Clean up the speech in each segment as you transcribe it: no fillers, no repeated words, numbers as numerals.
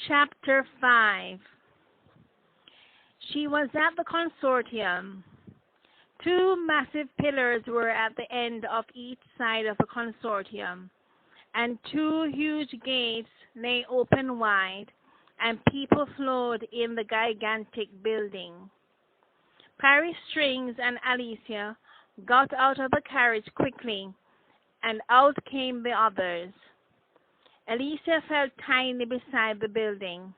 Chapter 5. She was at the consortium. Two massive pillars were at the end of each side of the consortium, and two huge gates lay open wide, and people flowed in the gigantic building. Paris Strings and Alicia got out of the carriage quickly, and out came the others. Alicia felt tiny beside the building.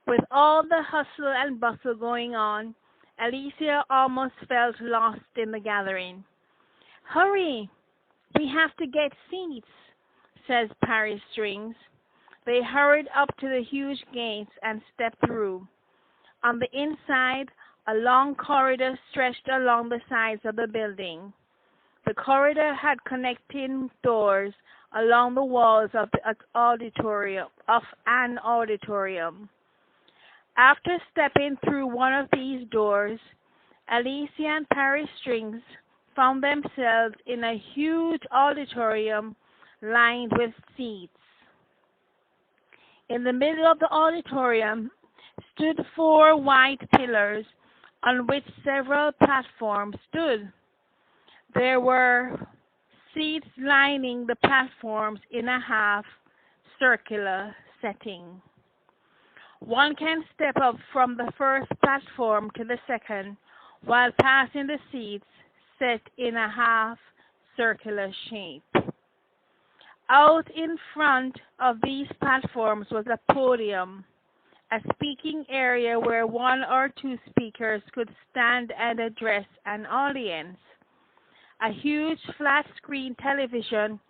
With all the hustle and bustle going on, Alicia almost felt lost in the gathering. "Hurry! We have to get seats," says Paris Strings. They hurried up to the huge gates and stepped through. On the inside, a long corridor stretched along the sides of the building. The corridor had connecting doors along the walls of an auditorium. After stepping through one of these doors, Alicia and Paris Strings found themselves in a huge auditorium lined with seats. In the middle of the auditorium stood four white pillars on which several platforms stood. There were seats lining the platforms in a half-circular setting. One can step up from the first platform to the second while passing the seats set in a half-circular shape. Out in front of these platforms was a podium, a speaking area where one or two speakers could stand and address an audience. A huge flat-screen television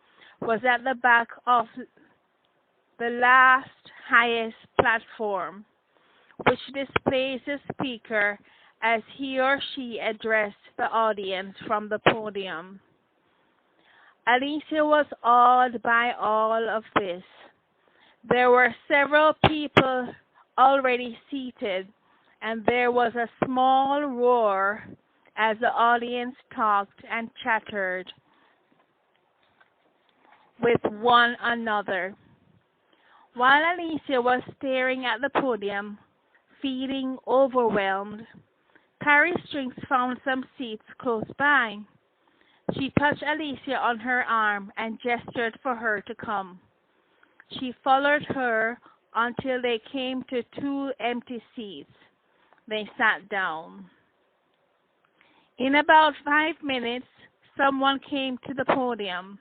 was at the back of the last highest platform, which displays the speaker as he or she addressed the audience from the podium. Alicia was awed by all of this. There were several people already seated, and there was a small roar as the audience talked and chattered with one another. While Alicia was staring at the podium, feeling overwhelmed, Paris Strings found some seats close by. She touched Alicia on her arm and gestured for her to come. She followed her until they came to two empty seats. They sat down. In about 5 minutes, someone came to the podium.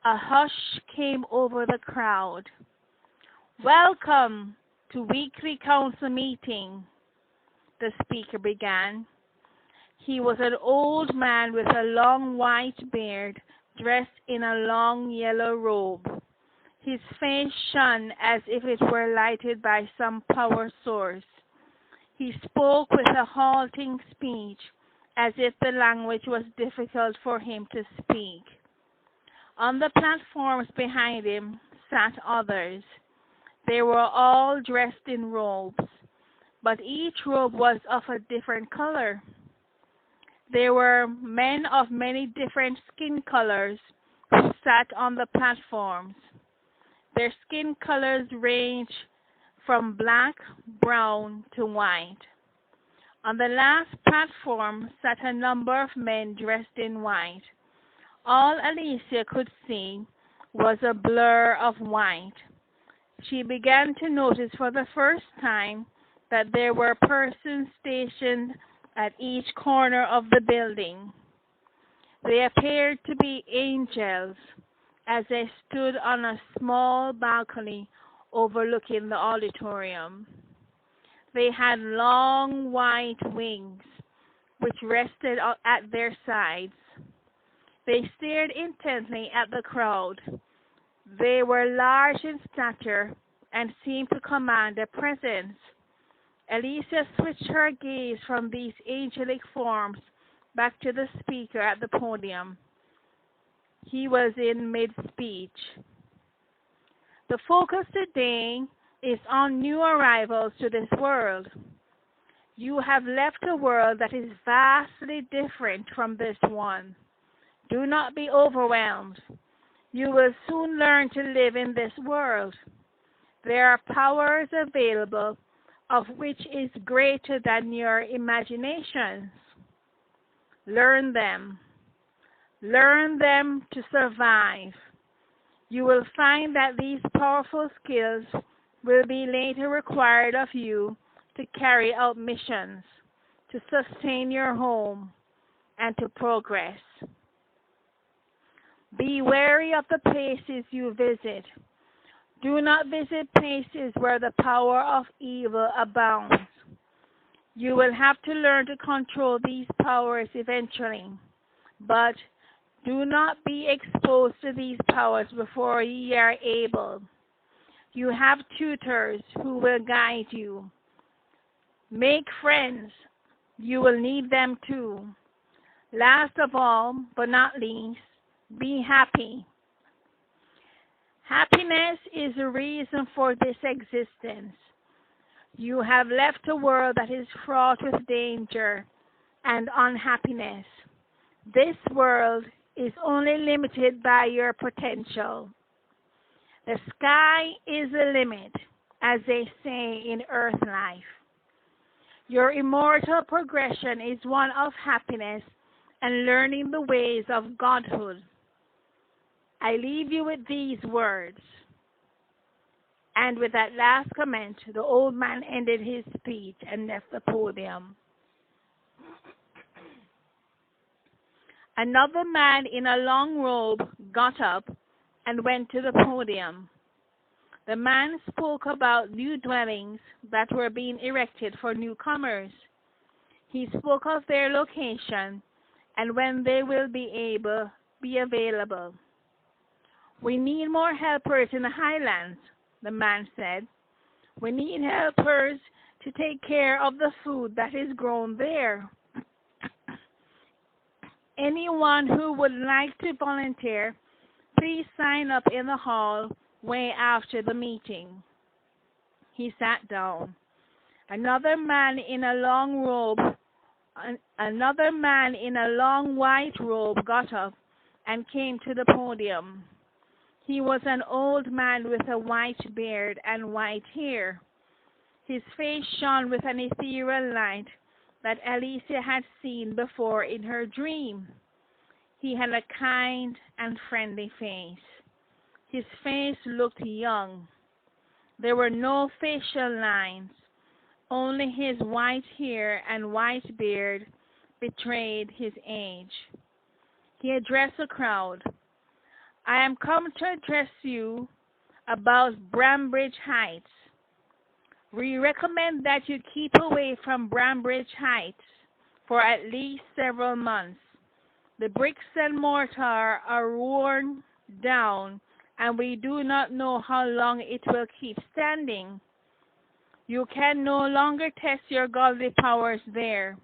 A hush came over the crowd. "Welcome to weekly council meeting," the speaker began. He was an old man with a long white beard, dressed in a long yellow robe. His face shone as if it were lighted by some power source. He spoke with a halting speech, as if the language was difficult for him to speak. On the platforms behind him sat others. They were all dressed in robes, but each robe was of a different color. There were men of many different skin colors who sat on the platforms. Their skin colors ranged from black, brown to white. On the last platform sat a number of men dressed in white. All Alicia could see was a blur of white. She began to notice for the first time that there were persons stationed at each corner of the building. They appeared to be angels as they stood on a small balcony overlooking the auditorium. They had long white wings, which rested at their sides. They stared intently at the crowd. They were large in stature and seemed to command a presence. Alicia switched her gaze from these angelic forms back to the speaker at the podium. He was in mid-speech. "The focus today is on new arrivals to this world. You have left a world that is vastly different from this one. Do not be overwhelmed. You will soon learn to live in this world. There are powers available of which is greater than your imaginations. Learn them. Learn them to survive. You will find that these powerful skills will be later required of you to carry out missions, to sustain your home, and to progress. Be wary of the places you visit. Do not visit places where the power of evil abounds. You will have to learn to control these powers eventually, but do not be exposed to these powers before ye are able. You have tutors who will guide you. Make friends. You will need them too. Last of all, but not least, be happy. Happiness is the reason for this existence. You have left a world that is fraught with danger and unhappiness. This world is only limited by your potential. The sky is the limit, as they say in earth life. Your immortal progression is one of happiness and learning the ways of godhood. I leave you with these words. And with that last comment, the old man ended his speech and left the podium. Another man in a long robe got up and went to the podium. The man spoke about new dwellings that were being erected for newcomers. He spoke of their location and when they will be available. We need more helpers in the highlands, the man said. We need helpers to take care of the food that is grown there. Anyone who would like to volunteer, please sign up in the hall way after the meeting. He sat down. Another man in a long white robe got up and came to the podium. He was an old man with a white beard and white hair. His face shone with an ethereal light that Alicia had seen before in her dream. He had a kind and friendly face. His face looked young. There were no facial lines. Only his white hair and white beard betrayed his age. He addressed the crowd. I am come to address you about Brambridge Heights. We recommend that you keep away from Brambridge Heights for at least several months. The bricks and mortar are worn down, and we do not know how long it will keep standing. You can no longer test your godly powers there.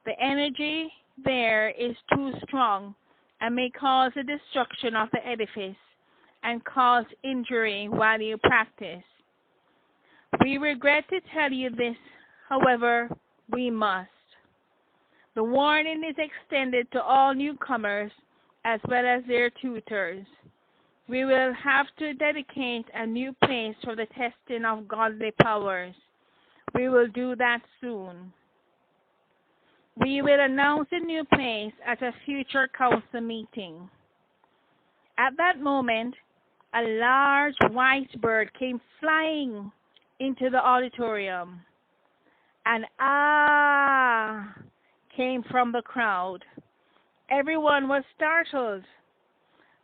The energy there is too strong and may cause the destruction of the edifice and cause injury while you practice. We regret to tell you this, however, we must. The warning is extended to all newcomers as well as their tutors. We will have to dedicate a new place for the testing of godly powers. We will do that soon. We will announce a new place at a future council meeting. At that moment, a large white bird came flying into the auditorium. An "ah" came from the crowd. Everyone was startled.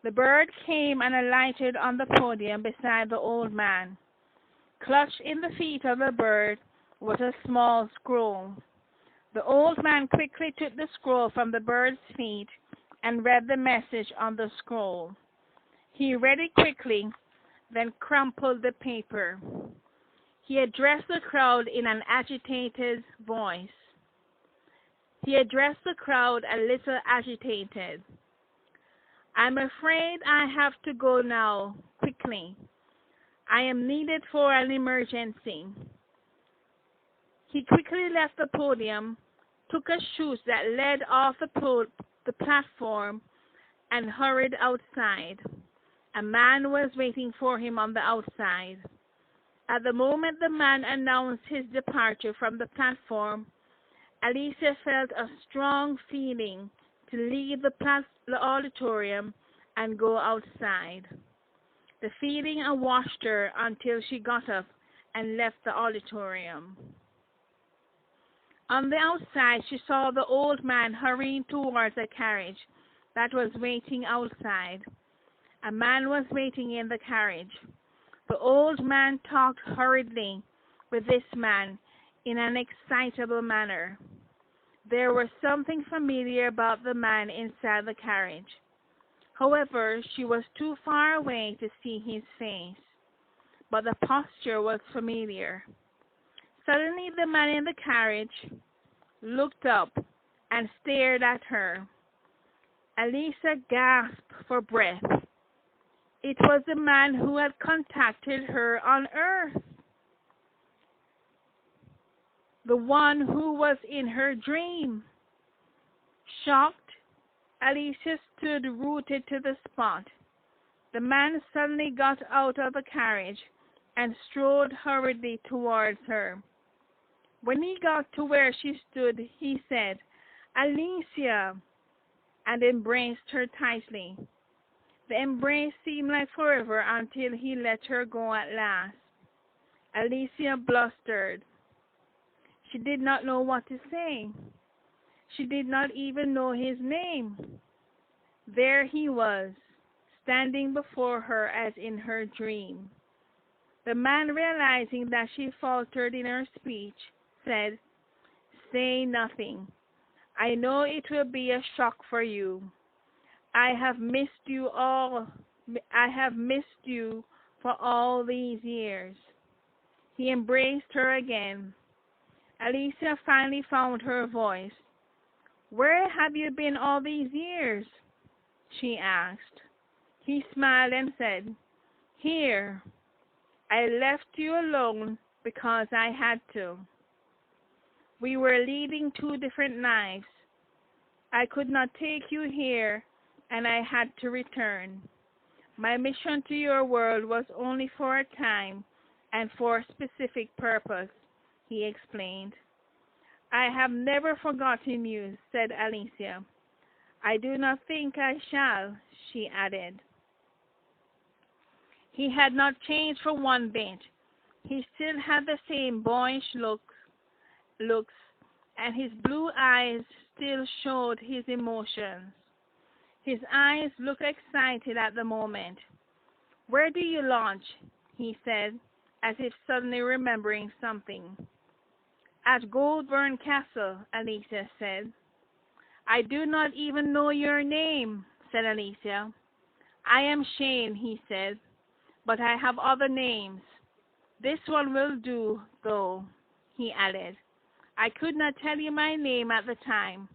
The bird came and alighted on the podium beside the old man. Clutched in the feet of the bird was a small scroll. The old man quickly took the scroll from the bird's feet and read the message on the scroll. He read it quickly, then crumpled the paper. He addressed the crowd in an agitated voice. He addressed the crowd a little agitated. I'm afraid I have to go now, quickly. I am needed for an emergency. He quickly left the podium, took a chute that led off the platform, and hurried outside. A man was waiting for him on the outside. At the moment the man announced his departure from the platform, Alicia felt a strong feeling to leave the auditorium and go outside. The feeling washed her until she got up and left the auditorium. On the outside, she saw the old man hurrying towards a carriage that was waiting outside. A man was waiting in the carriage. The old man talked hurriedly with this man in an excitable manner. There was something familiar about the man inside the carriage. However, she was too far away to see his face, but the posture was familiar. Suddenly the man in the carriage looked up and stared at her. Alicia gasped for breath. It was the man who had contacted her on Earth, the one who was in her dream. Shocked, Alicia stood rooted to the spot. The man suddenly got out of the carriage and strode hurriedly towards her. When he got to where she stood, he said, "Alicia," and embraced her tightly. The embrace seemed like forever until he let her go at last. Alicia blustered. She did not know what to say. She did not even know his name. There he was, standing before her as in her dream. The man, realizing that she faltered in her speech, said, "Say nothing. I know it will be a shock for you. I have missed you for all these years." He embraced her again. Alicia finally found her voice. "Where have you been all these years?" she asked. He smiled and said, "Here. I left you alone because I had to. We were leading two different lives. I could not take you here, and I had to return. My mission to your world was only for a time and for a specific purpose," he explained. "I have never forgotten you," said Alicia. "I do not think I shall," she added. He had not changed for one bit. He still had the same boyish looks, and his blue eyes still showed his emotions. His eyes looked excited at the moment. "Where do you launch?" he said, as if suddenly remembering something. "At Goldburn Castle," Alicia said. "I do not even know your name," said Alicia. "I am Shane," he said, "but I have other names. This one will do, though," he added. "I could not tell you my name at the time.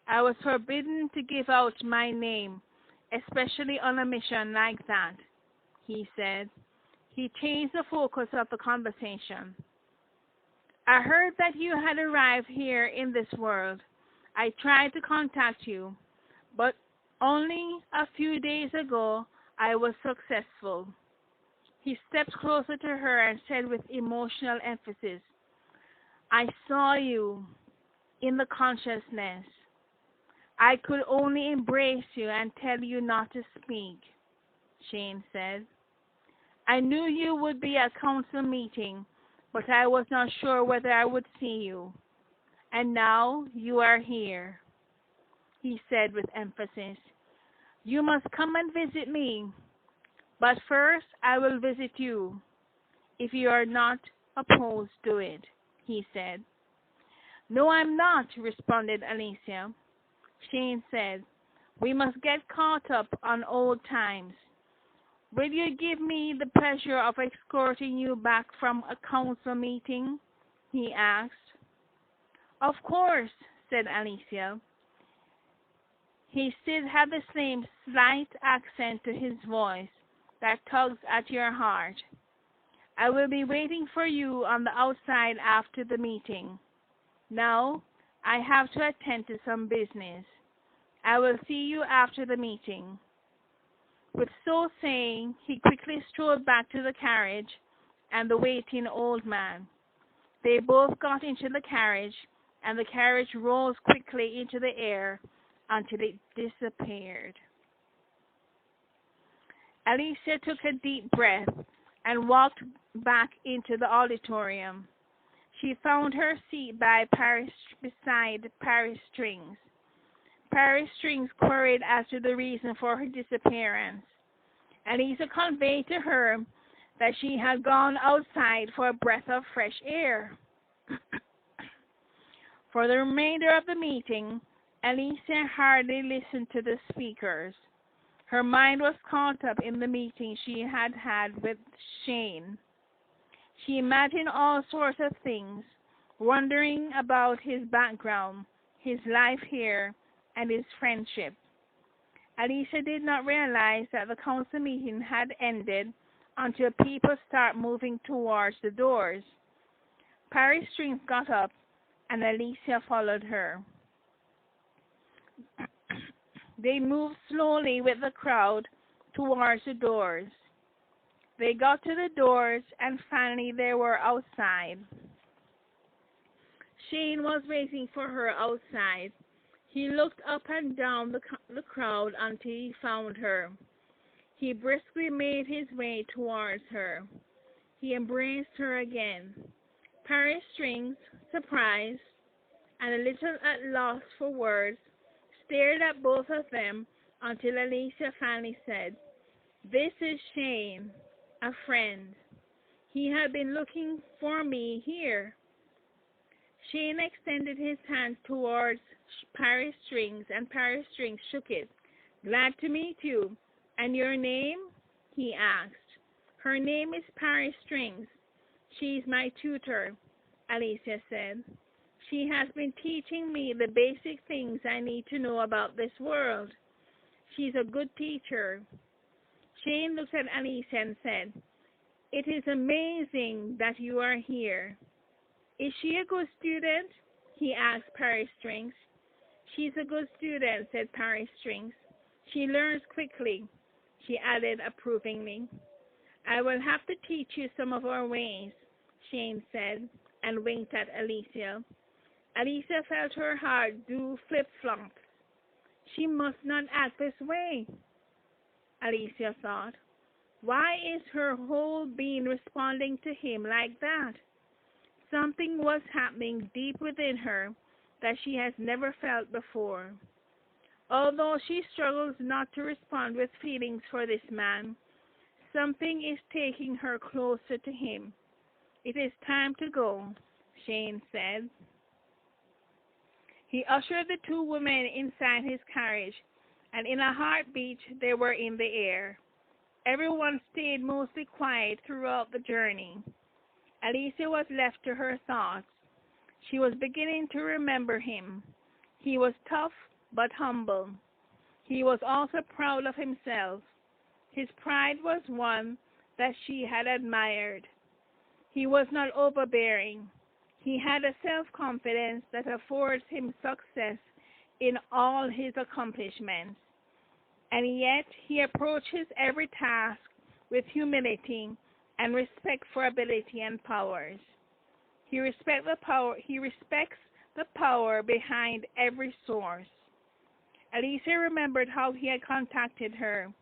I was forbidden to give out my name, especially on a mission like that," he said. He changed the focus of the conversation. "I heard that you had arrived here in this world. I tried to contact you, but only a few days ago I was successful." He stepped closer to her and said with emotional emphasis, "I saw you in the consciousness. I could only embrace you and tell you not to speak," Shane said. "I knew you would be at council meeting, but I was not sure whether I would see you. And now you are here," he said with emphasis. "You must come and visit me. But first I will visit you, if you are not opposed to it," he said. "No, I'm not," responded Alicia. Shane said, "We must get caught up on old times. Will you give me the pleasure of escorting you back from a council meeting?" he asked. "Of course," said Alicia. He still had the same slight accent to his voice that tugs at your heart. "I will be waiting for you on the outside after the meeting. Now, I have to attend to some business. I will see you after the meeting." With so saying, he quickly strode back to the carriage and the waiting old man. They both got into the carriage, and the carriage rose quickly into the air until it disappeared. Alicia took a deep breath and walked back into the auditorium. She found her seat beside Paris Strings. Paris Strings queried as to the reason for her disappearance. Alicia conveyed to her that she had gone outside for a breath of fresh air. For the remainder of the meeting, Alicia hardly listened to the speakers. Her mind was caught up in the meeting she had had with Shane. She imagined all sorts of things, wondering about his background, his life here, and his friendship. Alicia did not realize that the council meeting had ended until people started moving towards the doors. Paris Strings got up, and Alicia followed her. They moved slowly with the crowd towards the doors. They got to the doors, and finally they were outside. Shane was waiting for her outside. He looked up and down the crowd until he found her. He briskly made his way towards her. He embraced her again. Paris Strings, surprised and a little at loss for words, stared at both of them until Alicia finally said, "This is Shane, a friend. He had been looking for me here." Shane extended his hand towards Paris Strings, and Paris Strings shook it. "Glad to meet you. And your name?" he asked. "Her name is Paris Strings. She's my tutor," Alicia said. "She has been teaching me the basic things I need to know about this world. She's a good teacher." Shane looked at Alicia and said, "It is amazing that you are here." "Is she a good student?" he asked Paris Strings. "She's a good student," said Paris Strings. "She learns quickly," she added approvingly. "I will have to teach you some of our ways," Shane said, and winked at Alicia. Alicia felt her heart do flip-flops. She must not act this way, Alicia thought. Why is her whole being responding to him like that? Something was happening deep within her that she has never felt before. Although she struggles not to respond with feelings for this man, something is taking her closer to him. "It is time to go," Shane said. He ushered the two women inside his carriage, and in a heartbeat they were in the air. Everyone stayed mostly quiet throughout the journey. Alicia was left to her thoughts. She was beginning to remember him. He was tough but humble. He was also proud of himself. His pride was one that she had admired. He was not overbearing. He had a self-confidence that affords him success in all his accomplishments. And yet he approaches every task with humility and respect for ability and powers. He respects the power behind every source. Alicia remembered how he had contacted her.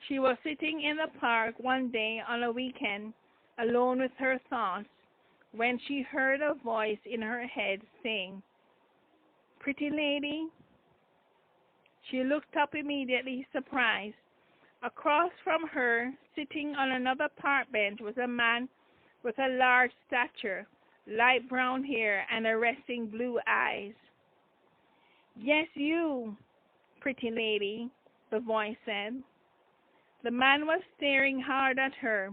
She was sitting in the park one day on a weekend, alone with her thoughts, when she heard a voice in her head saying, "Pretty lady?" She looked up immediately, surprised. Across from her, sitting on another park bench, was a man with a large stature, light brown hair, and arresting blue eyes. "Yes, you, pretty lady," the voice said. The man was staring hard at her.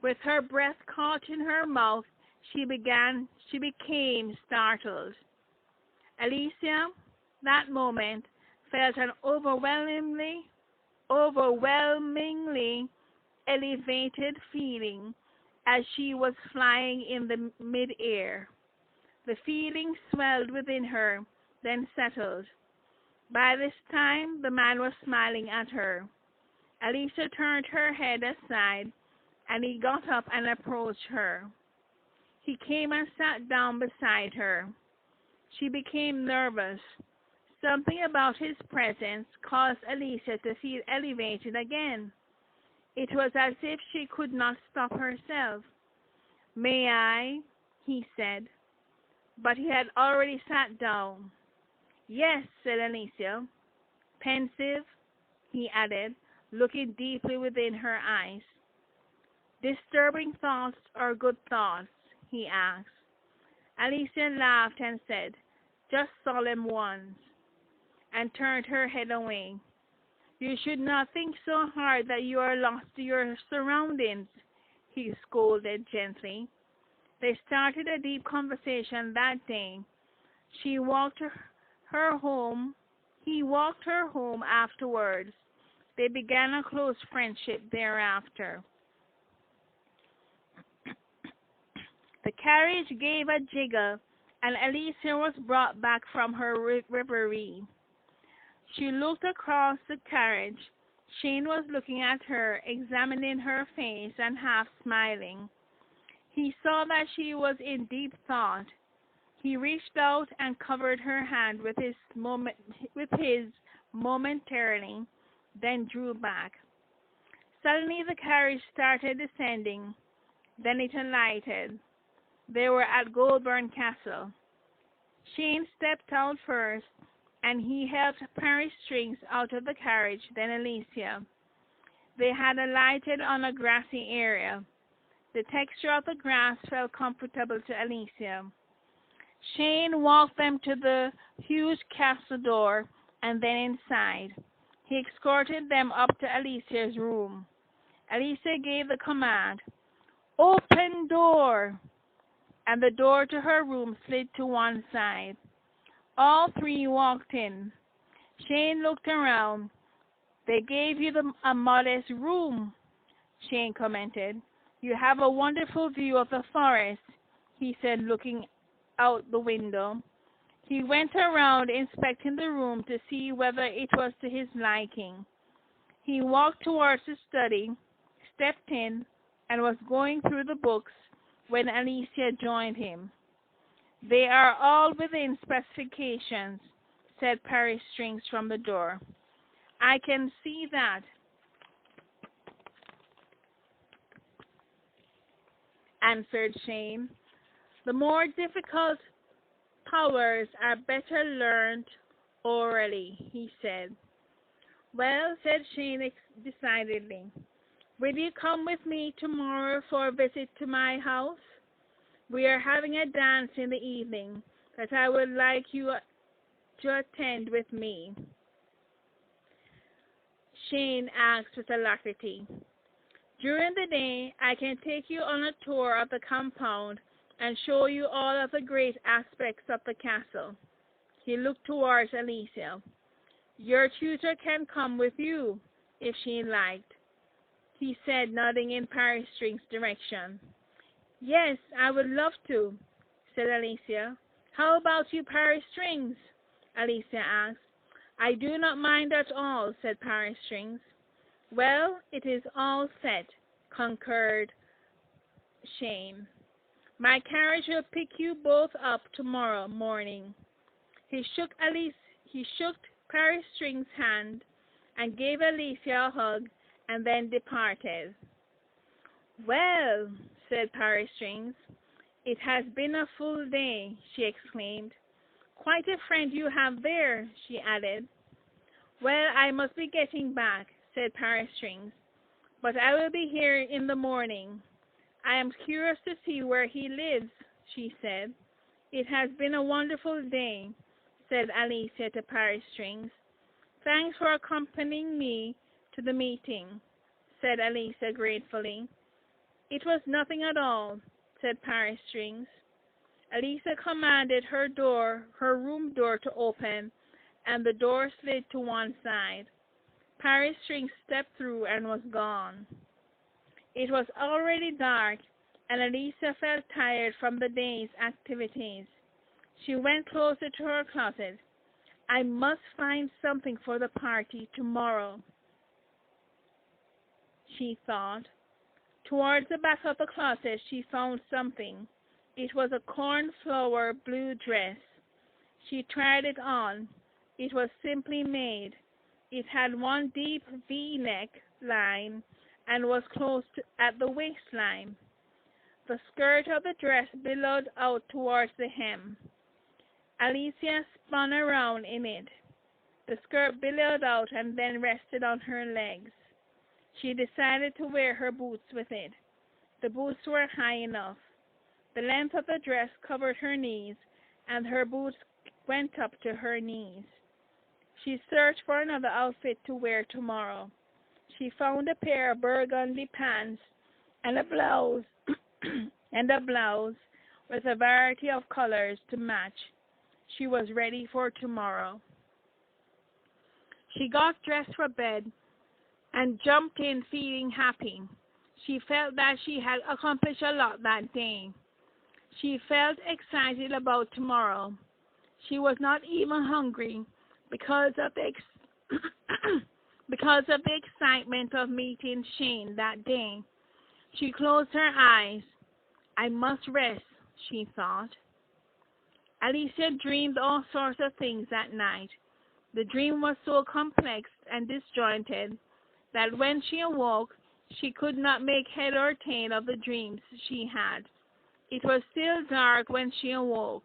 With her breath caught in her mouth, she became startled. Alicia, that moment, felt an overwhelmingly elevated feeling as she was flying in the mid-air. The feeling swelled within her, then settled. By this time, the man was smiling at her. Alicia turned her head aside and he got up and approached her. He came and sat down beside her. She became nervous. Something about his presence caused Alicia to feel elevated again. It was as if she could not stop herself. "May I?" he said, but he had already sat down. "Yes," said Alicia. "Pensive?" he added, looking deeply within her eyes. "Disturbing thoughts or good thoughts?" he asked. Alicia laughed and said, "Just solemn ones," and turned her head away. "You should not think so hard that you are lost to your surroundings," he scolded gently. They started a deep conversation that day. She walked her home. He walked her home afterwards. They began a close friendship thereafter. The carriage gave a jiggle, and Alicia was brought back from her reverie. She looked across the carriage. Shane was looking at her, examining her face and half smiling. He saw that she was in deep thought. He reached out and covered her hand with his momentarily, then drew back. Suddenly the carriage started descending. Then it alighted. They were at Goulburn Castle. Shane stepped out first, and he helped Parry Strings out of the carriage, then Alicia. They had alighted on a grassy area. The texture of the grass felt comfortable to Alicia. Shane walked them to the huge castle door and then inside. He escorted them up to Alicia's room. Alicia gave the command, "Open door!" and the door to her room slid to one side. All three walked in. Shane looked around. "They gave you a modest room," Shane commented. "You have a wonderful view of the forest," he said, looking out the window. He went around inspecting the room to see whether it was to his liking. He walked towards the study, stepped in, and was going through the books when Alicia joined him. "They are all within specifications," said Parry Strings from the door. "I can see that," answered Shane. "The more difficult powers are better learned orally," he said. "Well," said Shane decidedly, "will you come with me tomorrow for a visit to my house? We are having a dance in the evening that I would like you to attend with me." Shane asked with alacrity. "During the day I can take you on a tour of the compound and show you all of the great aspects of the castle." He looked towards Alicia. "Your tutor can come with you, if she liked," he said, nodding in Parry Strings' direction. "Yes, I would love to," said Alicia. "How about you, Parry Strings?" Alicia asked. "I do not mind at all," said Parry Strings. "Well, it is all set," concurred Shane. "My carriage will pick you both up tomorrow morning." He shook Parry Strings' hand and gave Alicia a hug and then departed. "Well," said Parry Strings, "it has been a full day," she exclaimed. "Quite a friend you have there," she added. "Well, I must be getting back," said Parry Strings, "but I will be here in the morning. I am curious to see where he lives," she said. "It has been a wonderful day," said Alicia to Parry Strings. "Thanks for accompanying me to the meeting," said Alicia gratefully. "It was nothing at all," said Parry Strings. Alicia commanded her room door to open, and the door slid to one side. Parry Strings stepped through and was gone. It was already dark, and Alicia felt tired from the day's activities. She went closer to her closet. "I must find something for the party tomorrow," she thought. Towards the back of the closet she found something. It was a cornflower blue dress. She tried it on. It was simply made. It had one deep V-neck line and was close at the waistline. The skirt of the dress billowed out towards the hem. Alicia spun around in it. The skirt billowed out and then rested on her legs. She decided to wear her boots with it. The boots were high enough. The length of the dress covered her knees, and her boots went up to her knees. She searched for another outfit to wear tomorrow. She found a pair of burgundy pants and a blouse with a variety of colors to match. She was ready for tomorrow. She got dressed for bed and jumped in feeling happy. She felt that she had accomplished a lot that day. She felt excited about tomorrow. She was not even hungry because of the excitement of meeting Shane that day. She closed her eyes. I must rest, she thought. Alicia dreamed all sorts of things that night. The dream was so complex and disjointed that when she awoke, she could not make head or tail of the dreams she had. It was still dark when she awoke.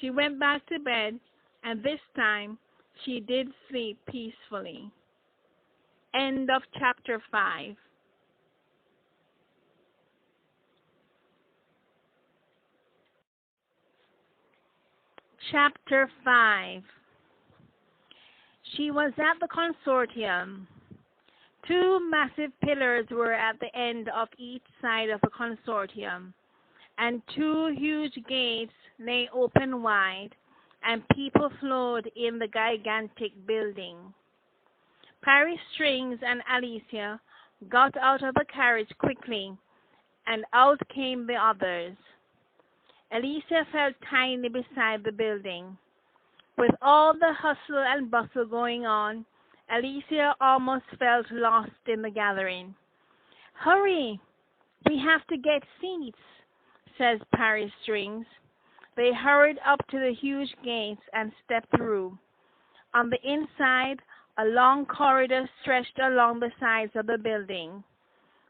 She went back to bed, and this time she did sleep peacefully. End of chapter 5. Chapter 5. She was at the consortium. Two massive pillars were at the end of each side of the consortium, and two huge gates lay open wide, and people flowed in the gigantic building. Paris Strings and Alicia got out of the carriage quickly, and out came the others. Alicia felt tiny beside the building. With all the hustle and bustle going on, Alicia almost felt lost in the gathering. Hurry! We have to get seats, says Paris Strings. They hurried up to the huge gates and stepped through. On the inside, a long corridor stretched along the sides of the building.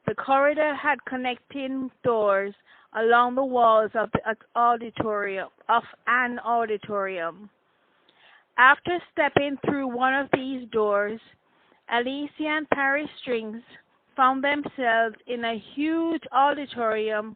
The corridor had connecting doors along the walls of an auditorium. After stepping through one of these doors, Alicia and Paris Strings found themselves in a huge auditorium